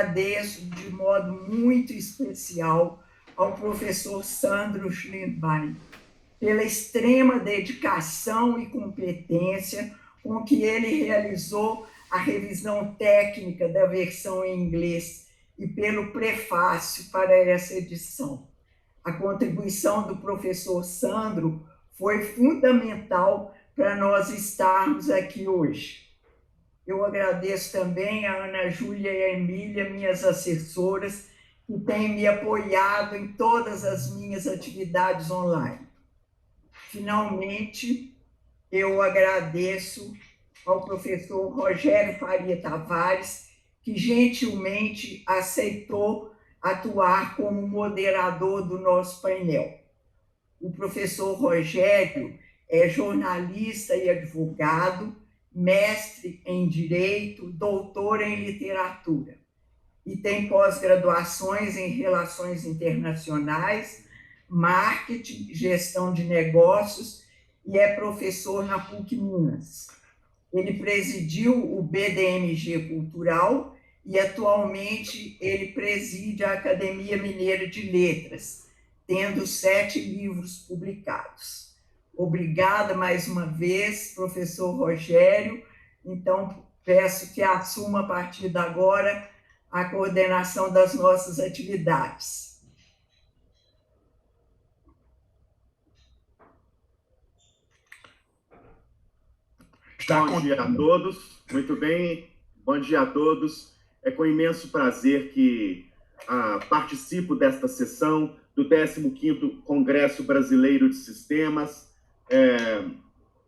agradeço de modo muito especial ao professor Sandro Schlindwein pela extrema dedicação e competência com que ele realizou a revisão técnica da versão em inglês e pelo prefácio para essa edição. A contribuição do professor Sandro foi fundamental para nós estarmos aqui hoje. Eu agradeço também a Ana Júlia e a Emília, minhas assessoras, que têm me apoiado em todas as minhas atividades online. Finalmente, eu agradeço ao professor Rogério Faria Tavares, que gentilmente aceitou atuar como moderador do nosso painel. O professor Rogério é jornalista e advogado, mestre em Direito, doutor em Literatura, e tem pós-graduações em Relações Internacionais, Marketing, Gestão de Negócios e é professor na PUC Minas. Ele presidiu o BDMG Cultural e atualmente ele preside a Academia Mineira de Letras, tendo 7 livros publicados. Obrigada mais uma vez, professor Rogério. Então, peço que assuma a partir de agora a coordenação das nossas atividades. Bom dia a todos, muito bem, bom dia a todos. É com imenso prazer que participo desta sessão do 15º Congresso Brasileiro de Sistemas,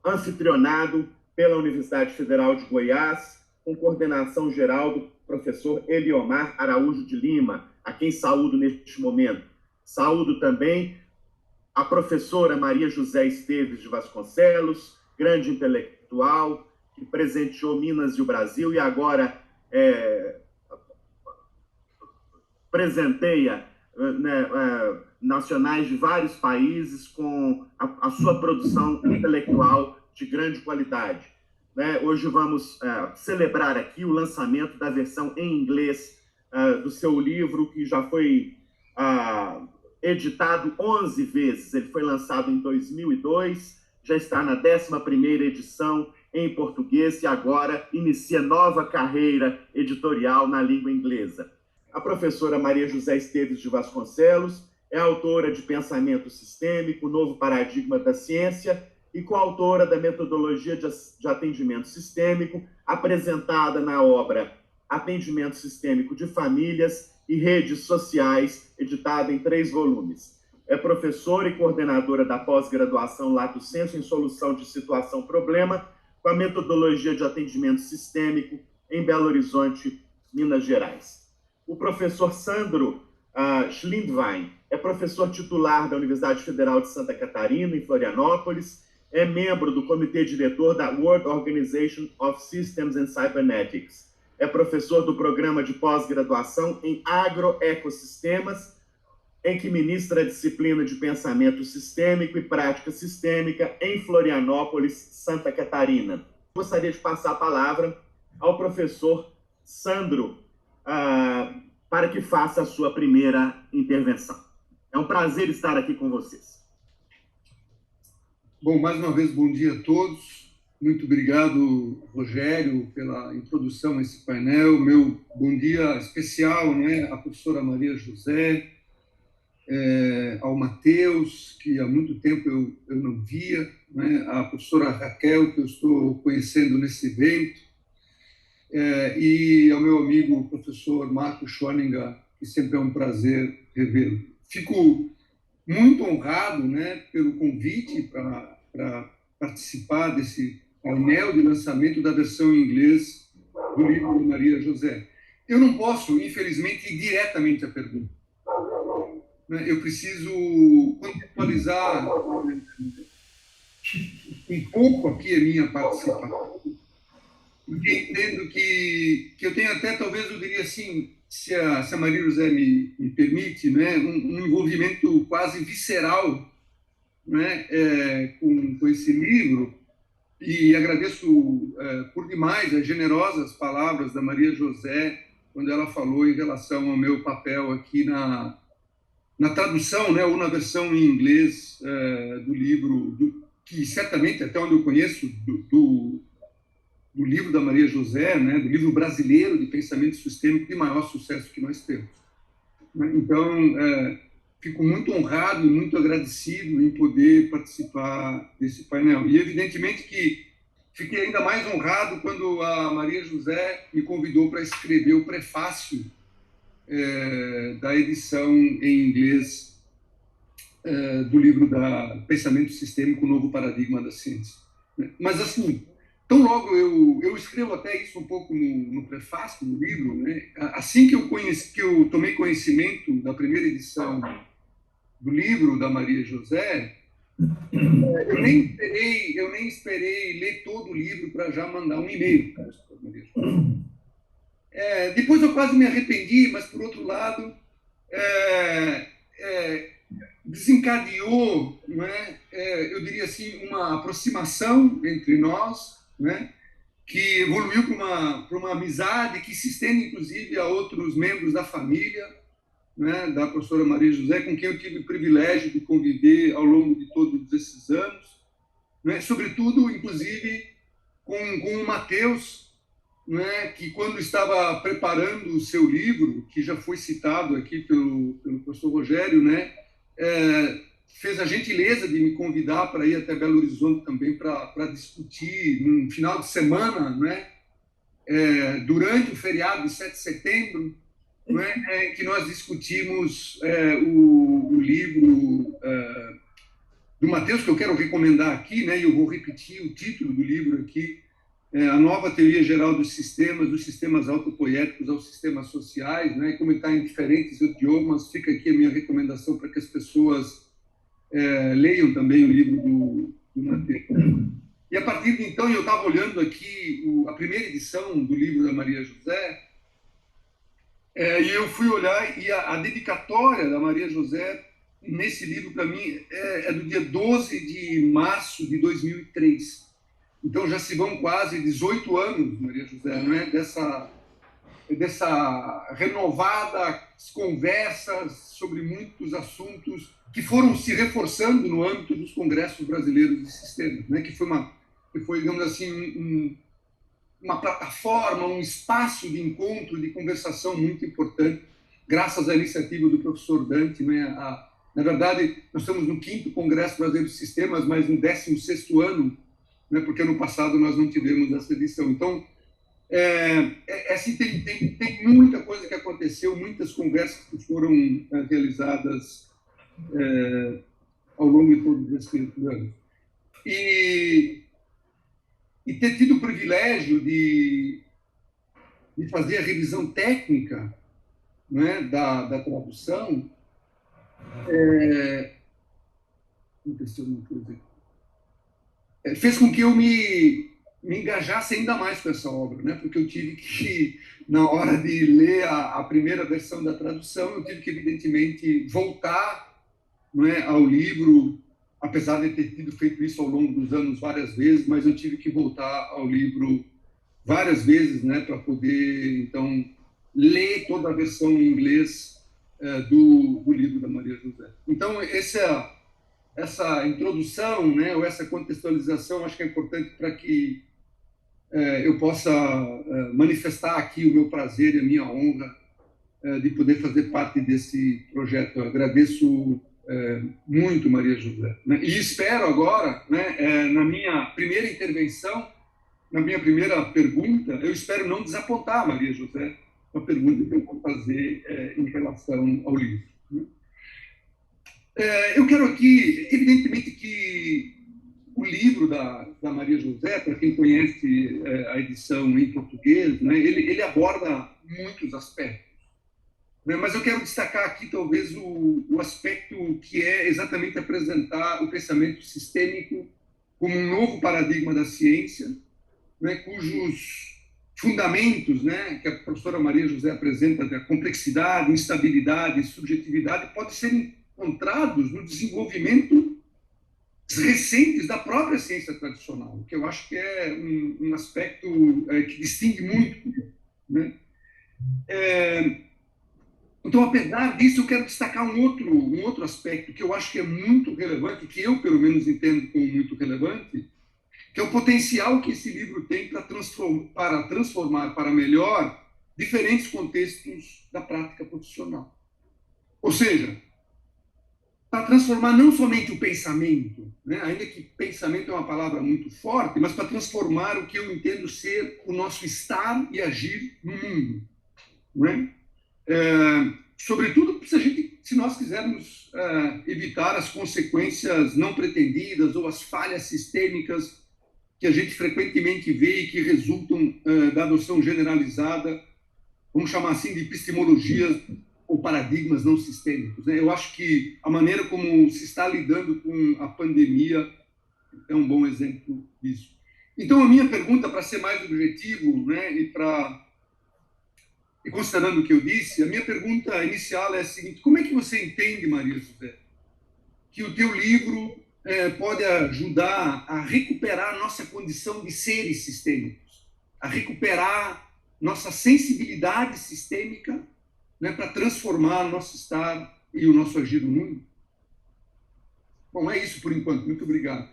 anfitrionado pela Universidade Federal de Goiás, com coordenação geral do professor Eliomar Araújo de Lima, a quem saúdo neste momento. Saúdo também a professora Maria José Esteves de Vasconcelos, grande intelectual, que presenteou Minas e o Brasil e agora presenteia nacionais de vários países com a sua produção intelectual de grande qualidade. Hoje vamos celebrar aqui o lançamento da versão em inglês do seu livro, que já foi editado 11 vezes. Ele foi lançado em 2002, já está na 11ª edição em português e agora inicia nova carreira editorial na língua inglesa. A professora Maria José Esteves de Vasconcelos é autora de Pensamento Sistêmico, Novo Paradigma da Ciência e coautora da Metodologia de Atendimento Sistêmico, apresentada na obra Atendimento Sistêmico de Famílias e Redes Sociais, editada em 3 volumes. É professora e coordenadora da pós-graduação Lato Sensu em Solução de Situação-Problema, com a metodologia de atendimento sistêmico em Belo Horizonte, Minas Gerais. O professor Sandro Schlindwein é professor titular da Universidade Federal de Santa Catarina, em Florianópolis, é membro do comitê diretor da World Organization of Systems and Cybernetics, é professor do programa de pós-graduação em agroecossistemas, em que ministra a disciplina de pensamento sistêmico e prática sistêmica em Florianópolis, Santa Catarina. Gostaria de passar a palavra ao professor Sandro para que faça a sua primeira intervenção. É um prazer estar aqui com vocês. Bom, mais uma vez, bom dia a todos. Muito obrigado, Rogério, pela introdução a esse painel. Meu bom dia especial, à professora Maria José, ao Matheus, que há muito tempo eu não via, a professora Raquel, que eu estou conhecendo nesse evento, e ao meu amigo o professor Marco Schwaninger, que sempre é um prazer revê-lo. Fico muito honrado pelo convite para participar desse painel de lançamento da versão em inglês do livro de Maria José. Eu não posso, infelizmente, ir diretamente à pergunta. Eu preciso contextualizar um pouco aqui a minha participação, porque entendo que eu tenho até, talvez eu diria assim, se a Maria José me permite, um envolvimento quase visceral com esse livro, e agradeço por demais as generosas palavras da Maria José quando ela falou em relação ao meu papel aqui na tradução, né, ou na versão em inglês do livro, que certamente, até onde eu conheço, do livro da Maria José, né, do livro brasileiro de pensamento sistêmico de maior sucesso que nós temos. Então, fico muito honrado e muito agradecido em poder participar desse painel. E, evidentemente, que fiquei ainda mais honrado quando a Maria José me convidou para escrever o prefácio da edição em inglês do livro da Pensamento Sistêmico, Novo Paradigma da Ciência. Mas, assim, tão logo eu escrevo até isso um pouco no prefácio do livro, né? Assim que eu tomei conhecimento da primeira edição do livro da Maria José, eu nem esperei ler todo o livro para já mandar um e-mail para a Maria José. Depois eu quase me arrependi, mas, por outro lado, desencadeou, não é? Eu diria assim, uma aproximação entre nós, né? Que evoluiu para uma amizade que se estende, inclusive, a outros membros da família, né? Da professora Maria José, com quem eu tive o privilégio de conviver ao longo de todos esses anos, né? Sobretudo, inclusive, com o Matheus, né, que quando estava preparando o seu livro, que já foi citado aqui pelo professor Rogério, né, fez a gentileza de me convidar para ir até Belo Horizonte também para discutir num final de semana, né, durante o feriado de 7 de setembro, né, que nós discutimos o livro do Matheus, que eu quero recomendar aqui, né, e eu vou repetir o título do livro aqui, a nova teoria geral dos sistemas autopoéticos aos sistemas sociais, né? Como está em diferentes idiomas, fica aqui a minha recomendação para que as pessoas leiam também o livro do Matheus. E a partir de então, eu estava olhando aqui a primeira edição do livro da Maria José, e eu fui olhar, e a dedicatória da Maria José nesse livro, para mim, é do dia 12 de março de 2003. Então, já se vão quase 18 anos, Maria José, não é? Dessa renovada conversas sobre muitos assuntos que foram se reforçando no âmbito dos congressos brasileiros de sistemas, né? Que foi, digamos assim, uma plataforma, um espaço de encontro, de conversação muito importante, graças à iniciativa do professor Dante, né? Na verdade, nós estamos no 5º Congresso Brasileiro de Sistemas, mas no 16º ano, né, porque no passado nós não tivemos essa edição. Então, assim, tem muita coisa que aconteceu, muitas conversas que foram realizadas ao longo de todos esses anos. E ter tido o privilégio de fazer a revisão técnica, né, da tradução, fez com que eu me engajasse ainda mais com essa obra, né? Porque eu tive que, na hora de ler a primeira versão da tradução, eu tive que, evidentemente, voltar, não é, ao livro, apesar de ter tido feito isso ao longo dos anos várias vezes, mas eu tive que voltar ao livro várias vezes, né, para poder, então, ler toda a versão em inglês do livro da Maria José. Então, essa introdução, né, ou essa contextualização, acho que é importante para que eu possa manifestar aqui o meu prazer e a minha honra de poder fazer parte desse projeto. Eu agradeço muito, Maria José, né? E espero agora, né, na minha primeira intervenção, na minha primeira pergunta, eu espero não desapontar, Maria José, a pergunta que eu vou fazer em relação ao livro, né? Eu quero aqui, evidentemente que o livro da Maria José, para quem conhece a edição em português, né, ele aborda muitos aspectos, né, mas eu quero destacar aqui talvez o aspecto que é exatamente apresentar o pensamento sistêmico como um novo paradigma da ciência, né, cujos fundamentos, né, que a professora Maria José apresenta, da complexidade, instabilidade, subjetividade, podem ser encontrados no desenvolvimento recentes da própria ciência tradicional, que eu acho que é um aspecto que distingue muito, né? Então, apesar disso, eu quero destacar um outro aspecto que eu acho que é muito relevante, que eu, pelo menos, entendo como muito relevante, que é o potencial que esse livro tem para transformar para melhor diferentes contextos da prática profissional. Ou seja, para transformar não somente o pensamento, né? Ainda que pensamento é uma palavra muito forte, mas para transformar o que eu entendo ser o nosso estar e agir no mundo. Né? Sobretudo se nós quisermos evitar as consequências não pretendidas ou as falhas sistêmicas que a gente frequentemente vê e que resultam da adoção generalizada, vamos chamar assim, de epistemologias ou paradigmas não sistêmicos. Né? Eu acho que a maneira como se está lidando com a pandemia é um bom exemplo disso. Então, a minha pergunta, para ser mais objetivo, né, e considerando o que eu disse, a minha pergunta inicial é a seguinte: como é que você entende, Maria José, que o teu livro pode ajudar a recuperar nossa condição de seres sistêmicos, a recuperar nossa sensibilidade sistêmica, né, para transformar o nosso estar e o nosso agir no mundo? Bom, é isso por enquanto. Muito obrigado.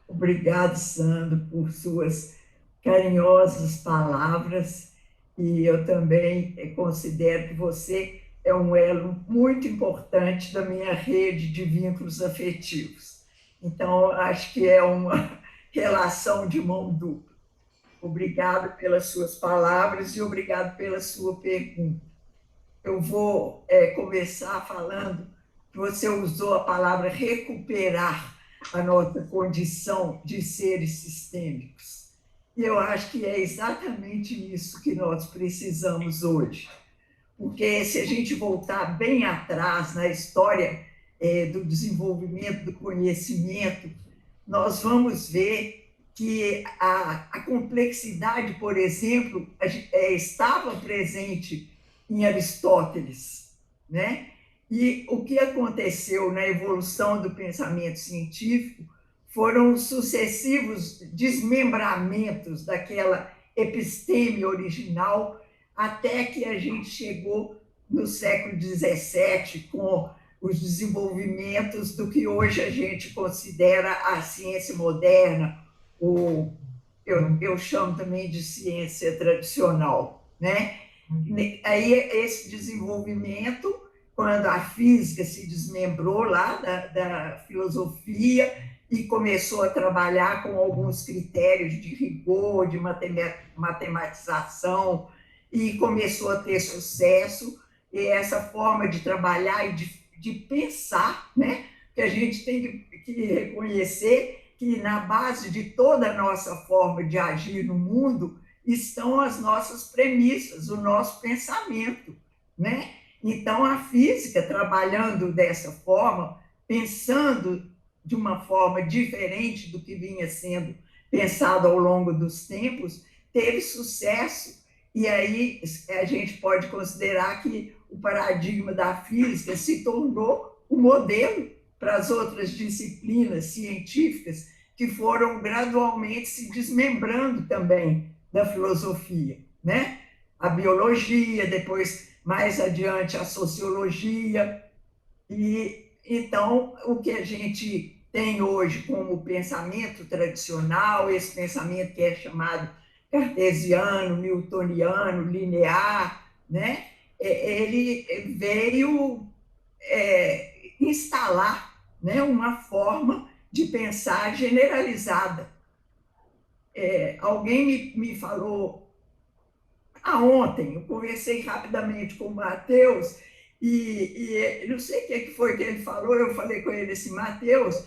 Obrigado, Sandro, por suas carinhosas palavras, e eu também considero que você é um elo muito importante da minha rede de vínculos afetivos. Então, acho que é uma relação de mão dupla. Obrigado pelas suas palavras e obrigado pela sua pergunta. Eu vou começar falando que você usou a palavra recuperar a nossa condição de seres sistêmicos. E eu acho que é exatamente isso que nós precisamos hoje. Porque se a gente voltar bem atrás na história do desenvolvimento do conhecimento, nós vamos ver que a complexidade, por exemplo, estava presente em Aristóteles, né? E o que aconteceu na evolução do pensamento científico foram os sucessivos desmembramentos daquela episteme original, até que a gente chegou no século XVII com os desenvolvimentos do que hoje a gente considera a ciência moderna, ou eu chamo também de ciência tradicional, né? Aí esse desenvolvimento, quando a física se desmembrou lá da filosofia e começou a trabalhar com alguns critérios de rigor, de matematização, e começou a ter sucesso, e essa forma de trabalhar e de pensar, né? Que a gente tem que reconhecer que na base de toda a nossa forma de agir no mundo estão as nossas premissas, o nosso pensamento, né? Então, a física, trabalhando dessa forma, pensando de uma forma diferente do que vinha sendo pensado ao longo dos tempos, teve sucesso, e aí a gente pode considerar que o paradigma da física se tornou o modelo para as outras disciplinas científicas que foram gradualmente se desmembrando também da filosofia, né? A biologia, depois, mais adiante, a sociologia. E então, o que a gente tem hoje como pensamento tradicional, esse pensamento que é chamado cartesiano, newtoniano, linear, né? Ele veio instalar, né, uma forma de pensar generalizada. Alguém me falou ontem, eu conversei rapidamente com o Matheus, e não sei o que foi que ele falou, eu falei com ele assim: Matheus,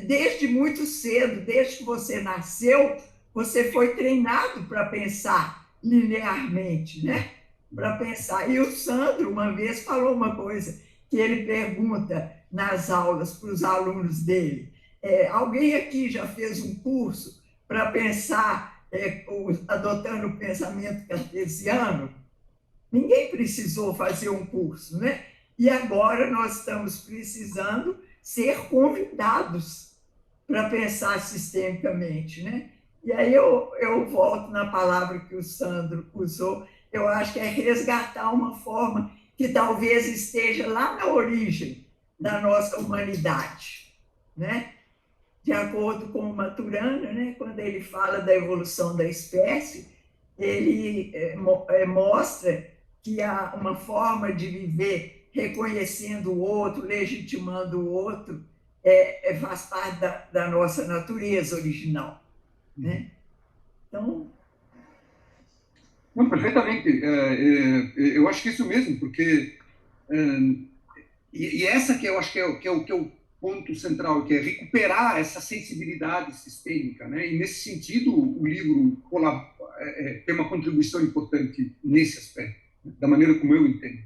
desde muito cedo, desde que você nasceu, você foi treinado para pensar linearmente, né? Para pensar. E o Sandro, uma vez, falou uma coisa, que ele pergunta nas aulas para os alunos dele: alguém aqui já fez um curso para pensar adotando o pensamento cartesiano? Ninguém precisou fazer um curso, né? E agora nós estamos precisando ser convidados para pensar sistemicamente, né? E aí eu volto na palavra que o Sandro usou, eu acho que é resgatar uma forma que talvez esteja lá na origem da nossa humanidade, né? De acordo com o Maturana, né, quando ele fala da evolução da espécie, ele mostra que há uma forma de viver reconhecendo o outro, legitimando o outro, faz parte da nossa natureza original, né? Então... Não, perfeitamente. Eu acho que é isso mesmo, porque... E essa que eu acho que é o ponto central, que é recuperar essa sensibilidade sistêmica, né? E nesse sentido o livro tem uma contribuição importante nesse aspecto, da maneira como eu entendo.